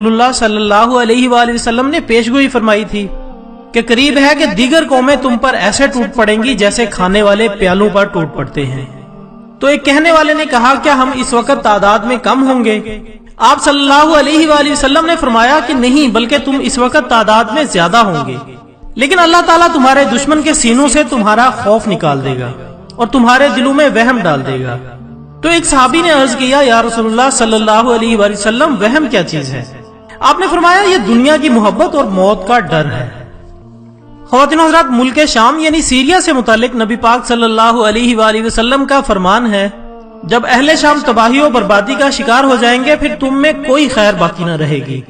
रसूलुल्लाह सल्लल्लाहु अलैहि वसल्लम ने पेशगोई फरमाई थी कि करीब है कि दीगर कौमें तुम पर ऐसे टूट पड़ेंगी जैसे खाने वाले प्यालों पर टूट पड़ते हैं। तो एक कहने वाले ने कहा, क्या हम इस वक्त तादाद में कम होंगे? आप सल्लल्लाहु अलैहि वसल्लम ने फरमाया कि नहीं, बल्कि तुम इस वक्त तादाद में ज्यादा होंगे, लेकिन अल्लाह ताला तुम्हारे दुश्मन के सीनों से तुम्हारा खौफ निकाल देगा और तुम्हारे दिलों में वहम डाल देगा। तो एक सहाबी ने अर्ज किया, या रसूलुल्लाह सल्लल्लाहु अलैहि वसल्लम, वहम क्या चीज है? आपने फरमाया, ये दुनिया की मोहब्बत और मौत का डर है। ख़वातीन हज़रात, मुल्क शाम यानी सीरिया से मुतालिक नबी पाक सल्लल्लाहु अलैहि वसल्लम का फरमान है, जब अहले शाम तबाही और बर्बादी का शिकार हो जाएंगे फिर तुम में कोई खैर बाकी न रहेगी।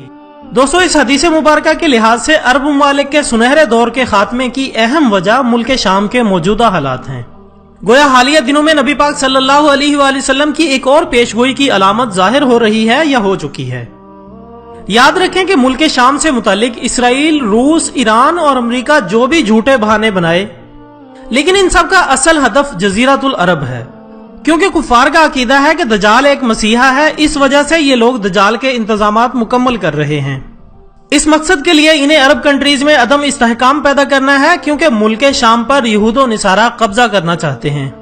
दोस्तों, इस हदीस मुबारका के लिहाज से अरब ममालिक के सुनहरे दौर के खात्मे की अहम वजह मुल्क शाम के मौजूदा हालात हैं। गोया हालिया दिनों में नबी पाक सल्लल्लाहु अलैहि वसल्लम की एक और पेशगोई की अलामत जाहिर हो रही है या हो चुकी है। याद रखें कि मुल्क शाम से मुतालिक इसराइल, रूस, ईरान और अमेरिका जो भी झूठे बहाने बनाए, लेकिन इन सब का असल हदफ जजीरतुल अरब है, क्योंकि कुफार का अकीदा है कि दजाल एक मसीहा है। इस वजह से ये लोग दजाल के इंतजामात मुकम्मल कर रहे हैं। इस मकसद के लिए इन्हें अरब कंट्रीज में अदम इस्तेहकाम पैदा करना है, क्योंकि मुल्क शाम पर यहूद और निसारा कब्जा करना चाहते हैं।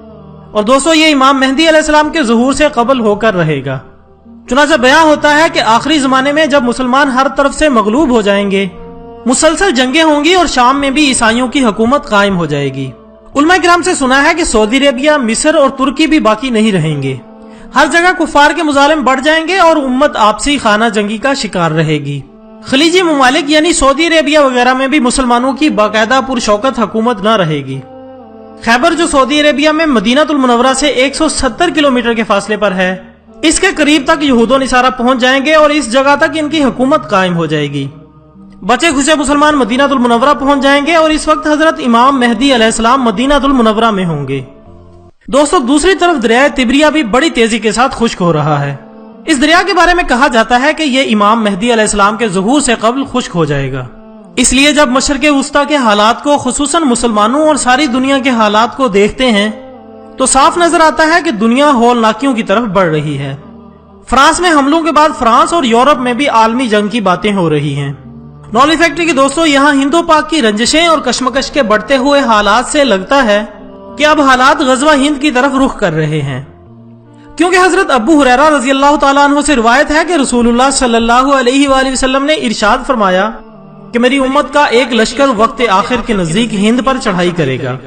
और दोस्तों, ये इमाम मेहदी अलैहिस्सलाम के ज़ुहूर से कबल होकर रहेगा। चुनांचे बयां होता है कि आखिरी जमाने में जब मुसलमान हर तरफ से मगलूब हो जाएंगे, मुसलसल जंगें होंगी और शाम में भी ईसाइयों की हुकूमत कायम हो जाएगी। उलमा किराम से सुना है कि सऊदी अरेबिया, मिस्र और तुर्की भी बाकी नहीं रहेंगे। हर जगह कुफार के मुजालिम बढ़ जाएंगे और उम्मत आपसी खाना जंगी का शिकार रहेगी। खलीजी ममालिक यानी सऊदी अरेबिया वगैरह में भी मुसलमानों की बाकायदा पुरशौकत हुकूमत न रहेगी। खैबर, जो सऊदी अरेबिया में मदीनातुल मुनव्वरा से 170 किलोमीटर के फासले पर है, इसके करीब तक यहूदो निसारा पहुंच जाएंगे और इस जगह तक इनकी हुकूमत कायम हो जाएगी। बचे खुचे मुसलमान मदीनातुल मुनव्वरा पहुंच जाएंगे और इस वक्त हजरत इमाम मेहदी अलैहिस्सलाम मदीनातुल मुनव्वरा में होंगे। दोस्तों, दूसरी तरफ दरिया तिब्रिया भी बड़ी तेजी के साथ खुश्क हो रहा है। इस दरिया के बारे में कहा जाता है कि यह इमाम मेहदी अलैहिस्सलाम के ज़ुहूर से कबल खुश्क हो जाएगा। इसलिए जब मशरिक़ वुस्ता के हालात को, खुसूसन मुसलमानों और सारी दुनिया के हालात को देखते हैं तो साफ नजर आता है कि दुनिया हौलनाकियों की तरफ बढ़ रही है। फ्रांस में हमलों के बाद फ्रांस और यूरोप में भी आलमी जंग की बातें हो रही हैं। नॉली फैक्ट्री के दोस्तों, यहाँ हिंदो पाक की रंजिशें और कशमकश के बढ़ते हुए हालात से लगता है कि अब हालात गजवा हिंद की तरफ रुख कर रहे हैं, क्योंकि हजरत अबू हुरैरा रज़ी अल्लाह तआला अन्हु से रिवायत है कि रसूलुल्लाह सल्लल्लाहु अलैहि वसल्लम ने इरशाद फरमाया कि मेरी उम्मत का एक लश्कर वक्त आखिर के नजदीक हिंद पर चढ़ाई करेगा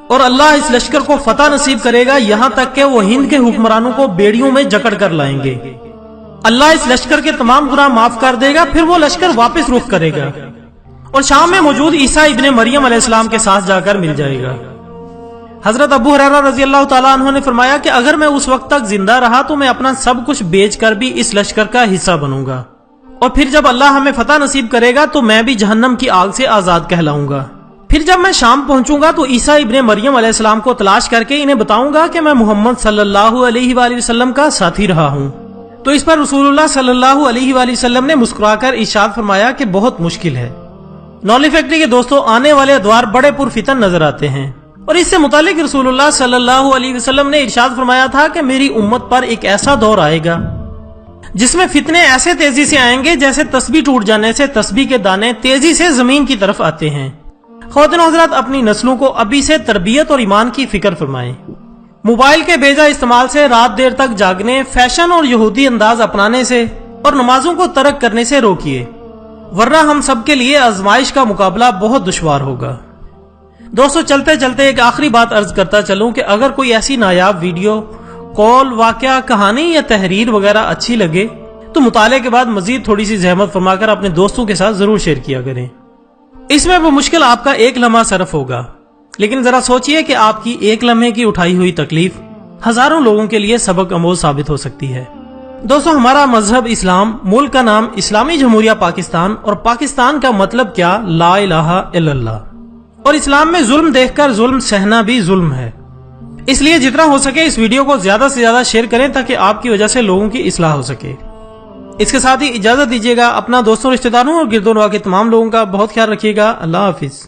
और अल्लाह इस लश्कर को फतह नसीब करेगा, यहाँ तक कि वो हिंद के हुक्मरानों को बेड़ियों में जकड़ कर लाएंगे। अल्लाह इस लश्कर के तमाम गुनाह माफ कर देगा, फिर वो लश्कर वापस रुख करेगा और शाम में मौजूद ईसा इब्ने मरियम अलैहिस्सलाम के साथ जाकर मिल जाएगा। हजरत अबू हुरैरा रज़ी अल्लाह तआला अन्हु ने फरमाया कि अगर मैं उस वक्त तक जिंदा रहा तो मैं अपना सब कुछ बेच कर भी इस लश्कर का हिस्सा बनूंगा, और फिर जब अल्लाह हमें फतह नसीब करेगा तो मैं भी जहन्नम की आग से आजाद कहलाऊंगा। फिर जब मैं शाम पहुंचूंगा तो ईसा इब्ने मरियम अलैहिस्सलाम को तलाश करके इन्हें बताऊंगा कि मैं मोहम्मद सल्लल्लाहु अलैहि वसल्लम का साथी रहा हूं। तो इस पर रसूलुल्लाह सल्लल्लाहु अलैहि वसल्लम ने मुस्कुराकर इरशाद फरमाया कि बहुत मुश्किल है। नॉली फैक्ट्री के दोस्तों, आने वाले अदवार बड़े पुरफितन नजर आते हैं और इससे मुतालिक रसूलुल्लाह सल्लल्लाहु अलैहि वसल्लम ने इरशाद फरमाया था कि मेरी उम्मत पर एक ऐसा दौर आएगा जिसमें फितने ऐसे तेजी से आएंगे जैसे तस्बीह टूट जाने से तस्बीह के दाने तेजी से जमीन की तरफ आते हैं। ख़वातीन हज़रात, अपनी नस्लों को अभी से तरबियत और ईमान की फिक्र फरमाएं। मोबाइल के बेजा इस्तेमाल से, रात देर तक जागने, फैशन और यहूदी अंदाज अपनाने से और नमाजों को तर्क करने से रोकिए, वरना हम सब के लिए आजमाइश का मुकाबला बहुत दुश्वार होगा। दोस्तों, चलते चलते एक आखिरी बात अर्ज करता चलूं कि अगर कोई ऐसी नायाब वीडियो, कॉल, वाकया, कहानी या तहरीर वगैरह अच्छी लगे तो मुताले के बाद मजीद थोड़ी सी जहमत फरमाकर अपने दोस्तों के साथ जरूर शेयर किया करें। इसमें वो मुश्किल आपका एक लम्हा सरफ होगा, लेकिन जरा सोचिए कि आपकी एक लम्हे की उठाई हुई तकलीफ हजारों लोगों के लिए सबक आमोज साबित हो सकती है। दोस्तों, हमारा मजहब इस्लाम, मुल्क का नाम इस्लामी जमहूरिया पाकिस्तान और पाकिस्तान का मतलब क्या, ला इलाहा इल्लल्लाह, और इस्लाम में जुल्म देखकर जुल्म सहना भी जुल्म है। इसलिए जितना हो सके इस वीडियो को ज्यादा से ज्यादा शेयर करें ताकि आपकी वजह से लोगों की इस्लाह हो सके। इसके साथ ही इजाजत दीजिएगा। अपना दोस्तों, रिश्तेदारों और गिरदोनवा के तमाम लोगों का बहुत ख्याल रखिएगा। अल्लाह हाफिज।